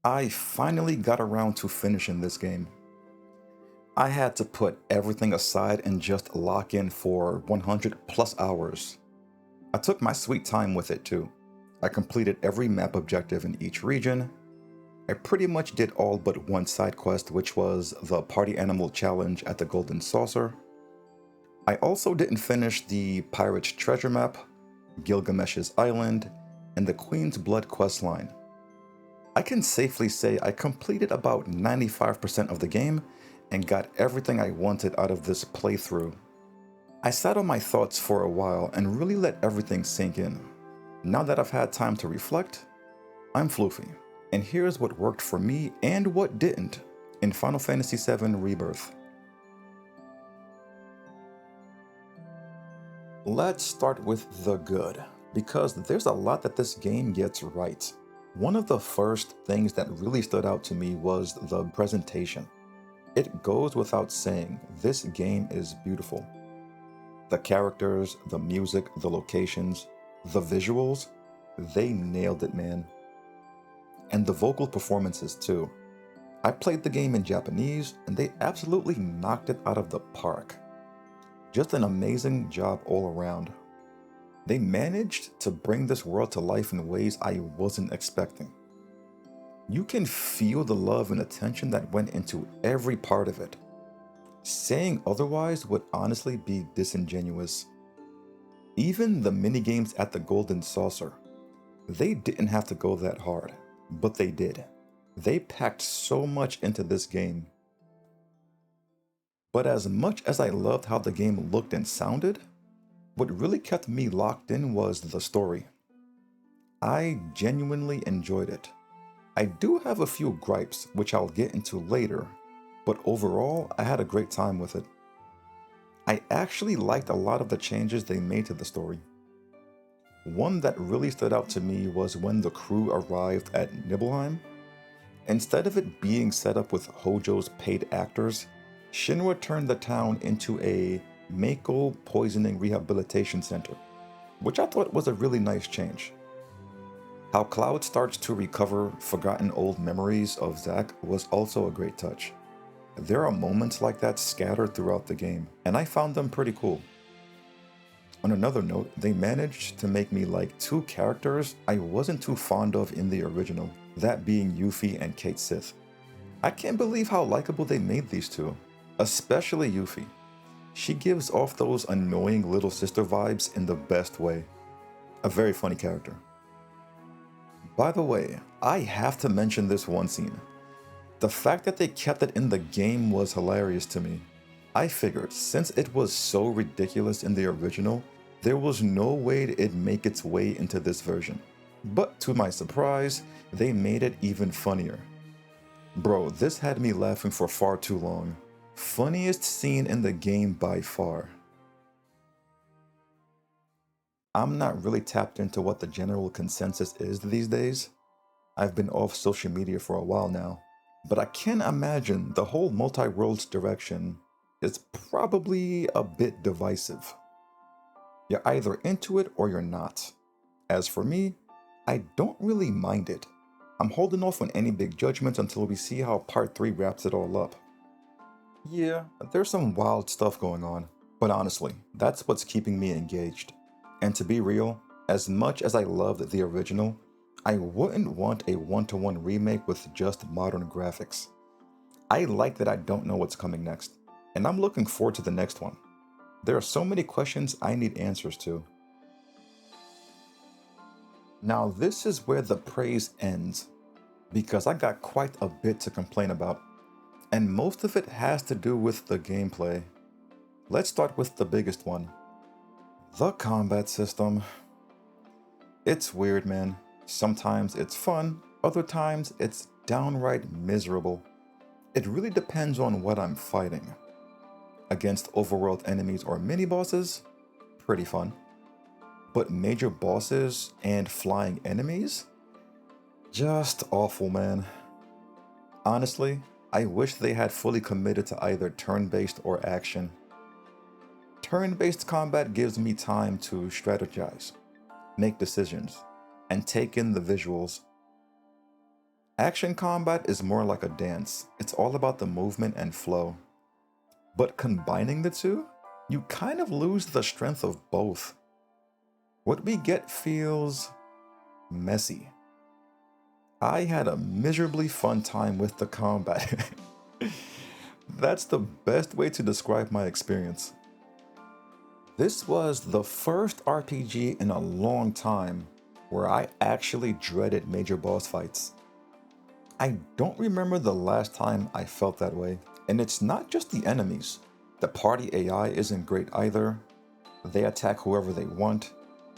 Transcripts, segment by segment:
I finally got around to finishing this game. I had to put everything aside and just lock in for 100 plus hours. I took my sweet time with it too. I completed every map objective in each region. I pretty much did all but one side quest, which was the Party Animal Challenge at the Golden Saucer. I also didn't finish the Pirate's Treasure map, Gilgamesh's Island, and the Queen's Blood questline. I can safely say I completed about 95% of the game and got everything I wanted out of this playthrough. I sat on my thoughts for a while and really let everything sink in. Now that I've had time to reflect, I'm floofy, and here's what worked for me and what didn't in Final Fantasy VII Rebirth. Let's start with the good, because there's a lot that this game gets right. One of the first things that really stood out to me was the presentation. It goes without saying, this game is beautiful. The characters, the music, the locations, the visuals, they nailed it, man. And the vocal performances too. I played the game in Japanese and they absolutely knocked it out of the park. Just an amazing job all around. They managed to bring this world to life in ways I wasn't expecting. You can feel the love and attention that went into every part of it. Saying otherwise would honestly be disingenuous. Even the minigames at the Golden Saucer, they didn't have to go that hard, but they did. They packed so much into this game. But as much as I loved how the game looked and sounded, what really kept me locked in was the story. I genuinely enjoyed it. I do have a few gripes, which I'll get into later, but overall, I had a great time with it. I actually liked a lot of the changes they made to the story. One that really stood out to me was when the crew arrived at Nibelheim. Instead of it being set up with Hojo's paid actors, Shinra turned the town into a Mako poisoning rehabilitation center, which I thought was a really nice change. How Cloud starts to recover forgotten old memories of Zack was also a great touch. There are moments like that scattered throughout the game, and I found them pretty cool. On another note, they managed to make me like two characters I wasn't too fond of in the original, that being Yuffie and Kate Sith. I can't believe how likable they made these two, especially Yuffie. She gives off those annoying little sister vibes in the best way. A very funny character. By the way, I have to mention this one scene. The fact that they kept it in the game was hilarious to me. I figured since it was so ridiculous in the original, there was no way it'd make its way into this version. But to my surprise, they made it even funnier. Bro, this had me laughing for far too long. Funniest scene in the game by far. I'm not really tapped into what the general consensus is these days. I've been off social media for a while now, but I can imagine the whole multi-worlds direction is probably a bit divisive. You're either into it or you're not. As for me, I don't really mind it. I'm holding off on any big judgments until we see how part 3 wraps it all up. Yeah, there's some wild stuff going on, but honestly, that's what's keeping me engaged. And to be real, as much as I loved the original, I wouldn't want a one-to-one remake with just modern graphics. I like that I don't know what's coming next, and I'm looking forward to the next one. There are so many questions I need answers to. Now this is where the praise ends, because I got quite a bit to complain about, and most of it has to do with the gameplay. Let's start with the biggest one. The combat system. It's weird, man. Sometimes it's fun, other times it's downright miserable. It really depends on what I'm fighting. Against overworld enemies or mini-bosses, pretty fun. But major bosses and flying enemies? Just awful, man. Honestly, I wish they had fully committed to either turn-based or action. Turn-based combat gives me time to strategize, make decisions, and take in the visuals. Action combat is more like a dance. It's all about the movement and flow. But combining the two, you kind of lose the strength of both. What we get feels messy. I had a miserably fun time with the combat. That's the best way to describe my experience. This was the first RPG in a long time where I actually dreaded major boss fights. I don't remember the last time I felt that way, and it's not just the enemies. The party AI isn't great either. They attack whoever they want,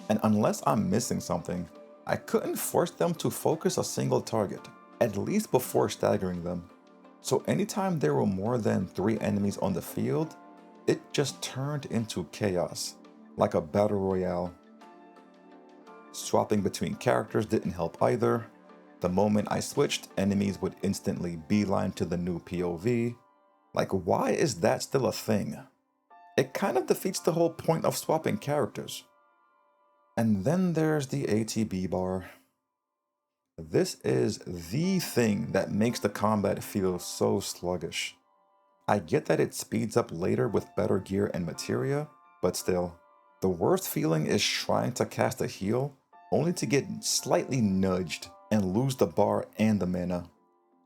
and unless I'm missing something, I couldn't force them to focus a single target, at least before staggering them. So anytime there were more than 3 enemies on the field, it just turned into chaos, like a battle royale. Swapping between characters didn't help either. The moment I switched, enemies would instantly beeline to the new POV. Like, why is that still a thing? It kind of defeats the whole point of swapping characters. And then there's the ATB bar. This is the thing that makes the combat feel so sluggish. I get that it speeds up later with better gear and materia, but still, the worst feeling is trying to cast a heal only to get slightly nudged and lose the bar and the mana.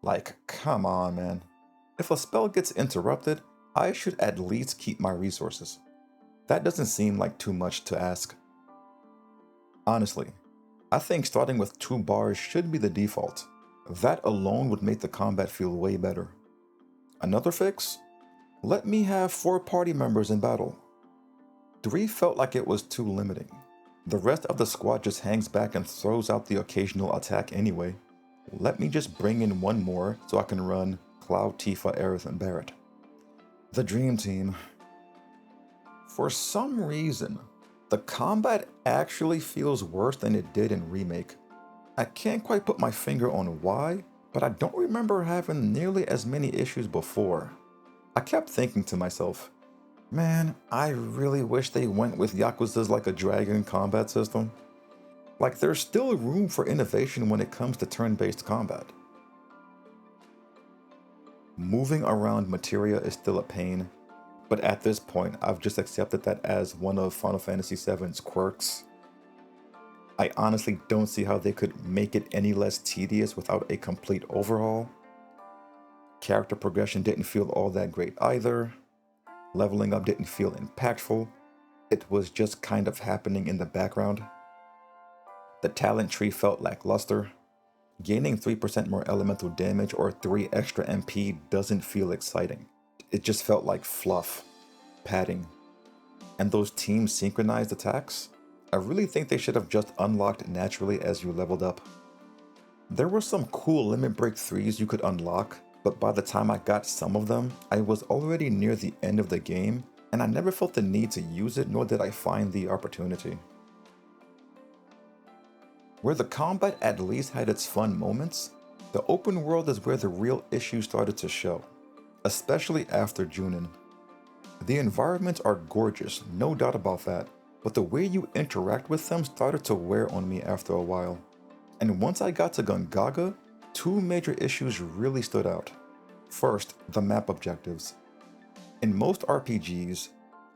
Like, come on, man. If a spell gets interrupted, I should at least keep my resources. That doesn't seem like too much to ask. Honestly, I think starting with 2 bars should be the default. That alone would make the combat feel way better. Another fix? Let me have 4 party members in battle. 3 felt like it was too limiting. The rest of the squad just hangs back and throws out the occasional attack anyway. Let me just bring in 1 more so I can run Cloud, Tifa, Aerith, and Barret. The dream team. For some reason, the combat actually feels worse than it did in Remake. I can't quite put my finger on why, but I don't remember having nearly as many issues before. I kept thinking to myself, man, I really wish they went with Yakuza's Like a Dragon combat system. Like, there's still room for innovation when it comes to turn-based combat. Moving around materia is still a pain, but at this point, I've just accepted that as one of Final Fantasy VII's quirks. I honestly don't see how they could make it any less tedious without a complete overhaul. Character progression didn't feel all that great either. Leveling up didn't feel impactful. It was just kind of happening in the background. The talent tree felt lackluster. Gaining 3% more elemental damage or 3 extra MP doesn't feel exciting. It just felt like fluff, padding. And those team synchronized attacks? I really think they should have just unlocked naturally as you leveled up. There were some cool limit break 3s you could unlock, but by the time I got some of them, I was already near the end of the game, and I never felt the need to use it, nor did I find the opportunity. Where the combat at least had its fun moments, the open world is where the real issues started to show, especially after Junin. The environments are gorgeous, no doubt about that, but the way you interact with them started to wear on me after a while. And once I got to Gungaga, 2 major issues really stood out. First, the map objectives. In most RPGs,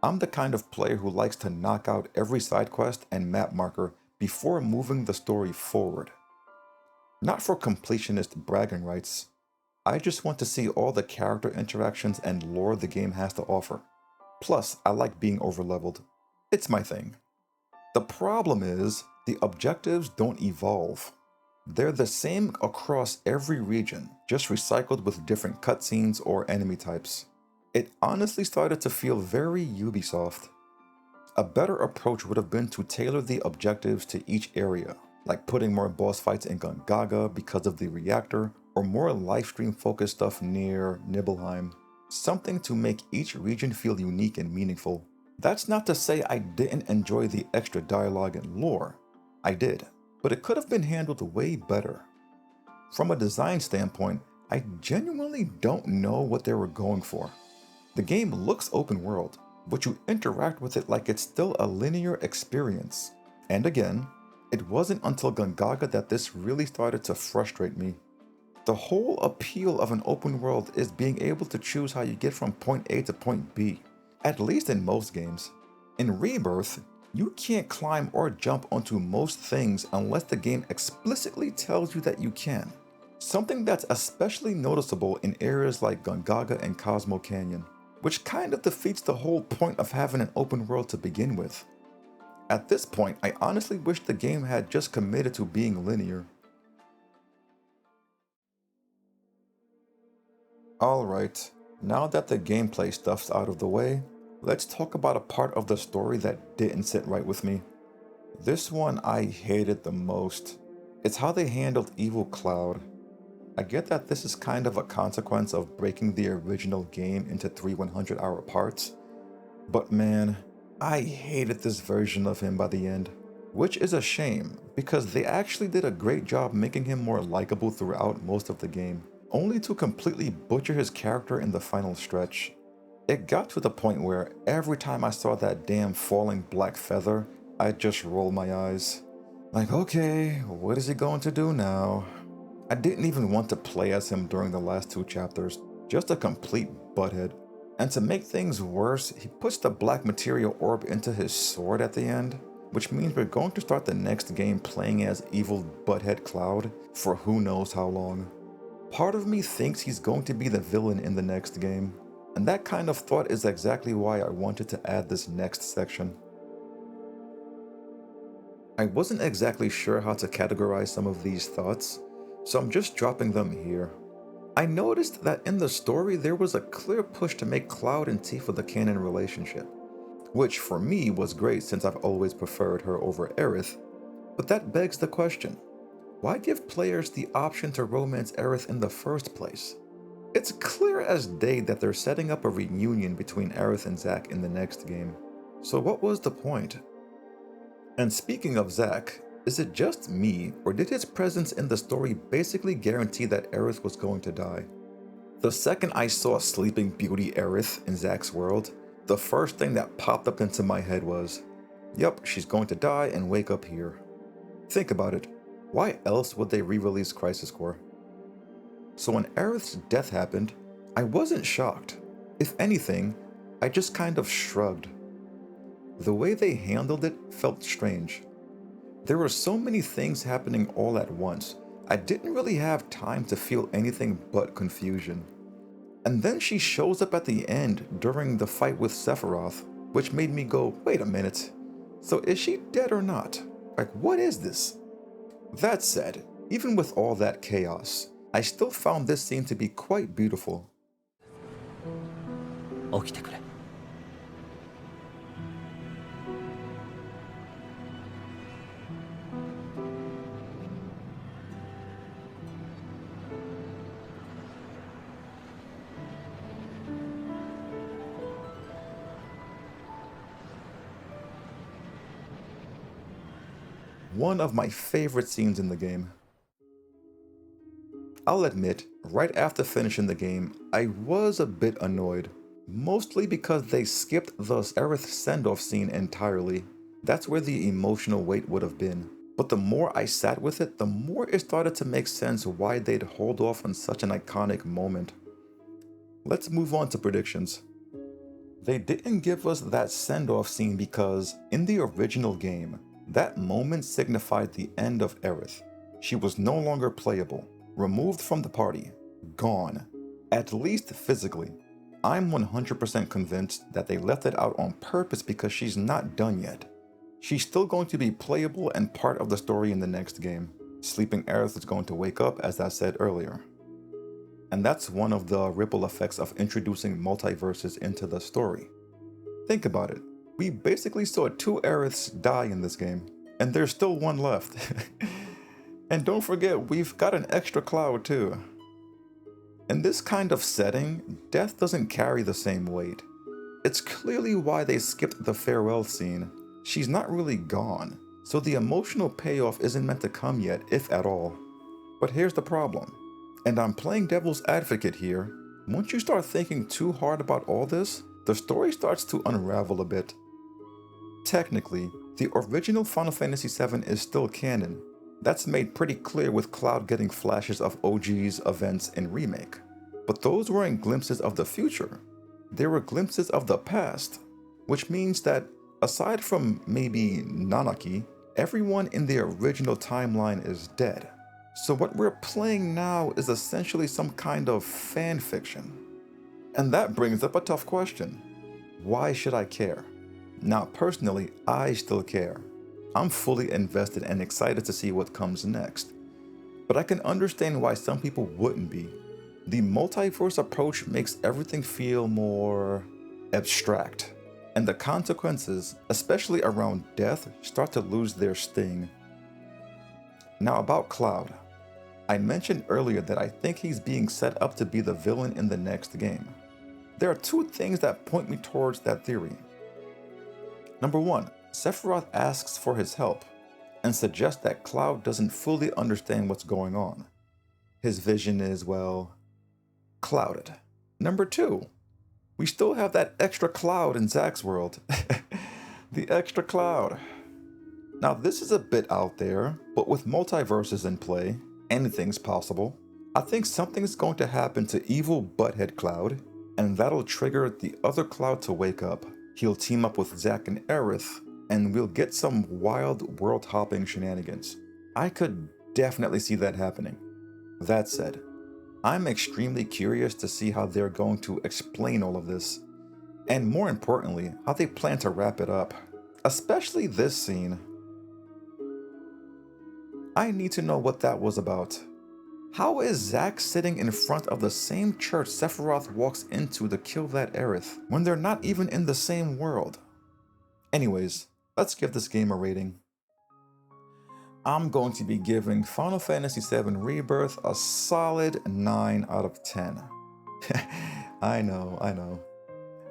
I'm the kind of player who likes to knock out every side quest and map marker before moving the story forward. Not for completionist bragging rights, I just want to see all the character interactions and lore the game has to offer. Plus, I like being overleveled. It's my thing. The problem is, the objectives don't evolve. They're the same across every region, just recycled with different cutscenes or enemy types. It honestly started to feel very Ubisoft. A better approach would have been to tailor the objectives to each area, like putting more boss fights in Gungaga because of the reactor, or more livestream focused stuff near Nibelheim. Something to make each region feel unique and meaningful. That's not to say I didn't enjoy the extra dialogue and lore. I did, but it could have been handled way better. From a design standpoint, I genuinely don't know what they were going for. The game looks open world, but you interact with it like it's still a linear experience. And again, it wasn't until Gungaga that this really started to frustrate me. The whole appeal of an open world is being able to choose how you get from point A to point B, at least in most games. In Rebirth, you can't climb or jump onto most things unless the game explicitly tells you that you can. Something that's especially noticeable in areas like Gongaga and Cosmo Canyon, which kind of defeats the whole point of having an open world to begin with. At this point, I honestly wish the game had just committed to being linear. Alright, now that the gameplay stuff's out of the way, let's talk about a part of the story that didn't sit right with me. This one I hated the most. It's how they handled Evil Cloud. I get that this is kind of a consequence of breaking the original game into 3 100-hour parts, but man, I hated this version of him by the end. Which is a shame, because they actually did a great job making him more likable throughout most of the game, only to completely butcher his character in the final stretch. It got to the point where every time I saw that damn falling black feather, I'd just roll my eyes. Like, okay, what is he going to do now? I didn't even want to play as him during the last 2 chapters, just a complete butthead. And to make things worse, he puts the black material orb into his sword at the end, which means we're going to start the next game playing as evil butthead Cloud for who knows how long. Part of me thinks he's going to be the villain in the next game, and that kind of thought is exactly why I wanted to add this next section. I wasn't exactly sure how to categorize some of these thoughts, so I'm just dropping them here. I noticed that in the story there was a clear push to make Cloud and Tifa the canon relationship, which for me was great since I've always preferred her over Aerith, but that begs the question, why give players the option to romance Aerith in the first place? It's clear as day that they're setting up a reunion between Aerith and Zack in the next game, so what was the point? And speaking of Zack, is it just me, or did his presence in the story basically guarantee that Aerith was going to die? The second I saw Sleeping Beauty Aerith in Zack's world, the first thing that popped up into my head was, yep, she's going to die and wake up here. Think about it, why else would they re-release Crisis Core? So when Aerith's death happened, I wasn't shocked. If anything, I just kind of shrugged. The way they handled it felt strange. There were so many things happening all at once, I didn't really have time to feel anything but confusion. And then she shows up at the end during the fight with Sephiroth, which made me go, wait a minute, so is she dead or not? Like, what is this? That said, even with all that chaos, I still found this scene to be quite beautiful. One of my favorite scenes in the game. I'll admit, right after finishing the game, I was a bit annoyed. Mostly because they skipped the Aerith send-off scene entirely. That's where the emotional weight would have been. But the more I sat with it, the more it started to make sense why they'd hold off on such an iconic moment. Let's move on to predictions. They didn't give us that send-off scene because, in the original game, that moment signified the end of Aerith. She was no longer playable, removed from the party, gone, at least physically. I'm 100% convinced that they left it out on purpose because she's not done yet. She's still going to be playable and part of the story in the next game. Sleeping Aerith is going to wake up, as I said earlier. And that's one of the ripple effects of introducing multiverses into the story. Think about it. We basically saw 2 Aeriths die in this game, and there's still one left. And don't forget, we've got an extra Cloud too. In this kind of setting, death doesn't carry the same weight. It's clearly why they skipped the farewell scene. She's not really gone, so the emotional payoff isn't meant to come yet, if at all. But here's the problem, and I'm playing devil's advocate here. Once you start thinking too hard about all this, the story starts to unravel a bit. Technically, the original Final Fantasy VII is still canon, That's made pretty clear with Cloud getting flashes of OG's events in Remake. But those weren't glimpses of the future. They were glimpses of the past, which means that aside from maybe Nanaki, everyone in the original timeline is dead. So what we're playing now is essentially some kind of fan fiction. And that brings up a tough question. Why should I care? Now personally, I still care. I'm fully invested and excited to see what comes next. But I can understand why some people wouldn't be. The multiverse approach makes everything feel more abstract, and the consequences, especially around death, start to lose their sting. Now about Cloud. I mentioned earlier that I think he's being set up to be the villain in the next game. There are two things that point me towards that theory. Number one, Sephiroth asks for his help and suggests that Cloud doesn't fully understand what's going on. His vision is, well, clouded. Number two, we still have that extra Cloud in Zack's world. The extra Cloud. Now this is a bit out there, but with multiverses in play, anything's possible. I think something's going to happen to evil butthead Cloud, and that'll trigger the other Cloud to wake up. He'll team up with Zack and Aerith, and we'll get some wild world-hopping shenanigans. I could definitely see that happening. That said, I'm extremely curious to see how they're going to explain all of this, and more importantly, how they plan to wrap it up, especially this scene. I need to know what that was about. How is Zack sitting in front of the same church Sephiroth walks into to kill that Aerith when they're not even in the same world? Anyways, let's give this game a rating. I'm going to be giving Final Fantasy VII Rebirth a solid 9 out of 10. I know.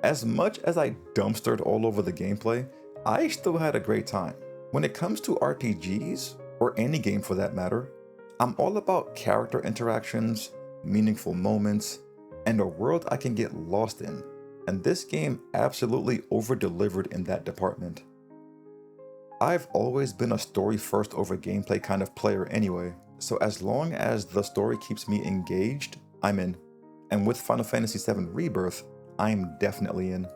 As much as I dumpstered all over the gameplay, I still had a great time. When it comes to RPGs, or any game for that matter, I'm all about character interactions, meaningful moments, and a world I can get lost in, and this game absolutely over-delivered in that department. I've always been a story first over gameplay kind of player anyway, so as long as the story keeps me engaged, I'm in. And with Final Fantasy VII Rebirth, I'm definitely in.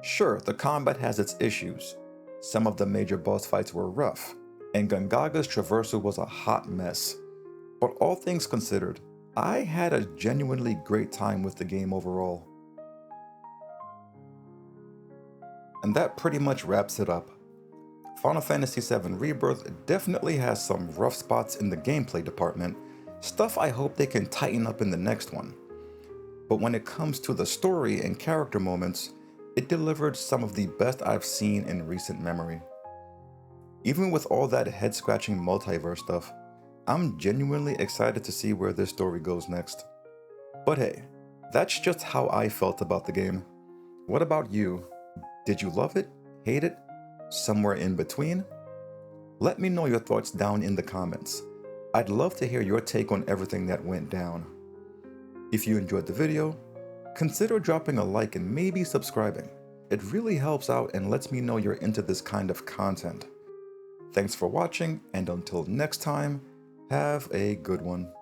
Sure, the combat has its issues. Some of the major boss fights were rough, and Gangaga's traversal was a hot mess. But all things considered, I had a genuinely great time with the game overall. And that pretty much wraps it up. Final Fantasy VII Rebirth definitely has some rough spots in the gameplay department, stuff I hope they can tighten up in the next one. But when it comes to the story and character moments, it delivered some of the best I've seen in recent memory. Even with all that head-scratching multiverse stuff, I'm genuinely excited to see where this story goes next. But hey, that's just how I felt about the game. What about you? Did you love it? Hate it? Somewhere in between? Let me know your thoughts down in the comments. I'd love to hear your take on everything that went down. If you enjoyed the video, consider dropping a like and maybe subscribing. It really helps out and lets me know you're into this kind of content. Thanks for watching, and until next time, have a good one.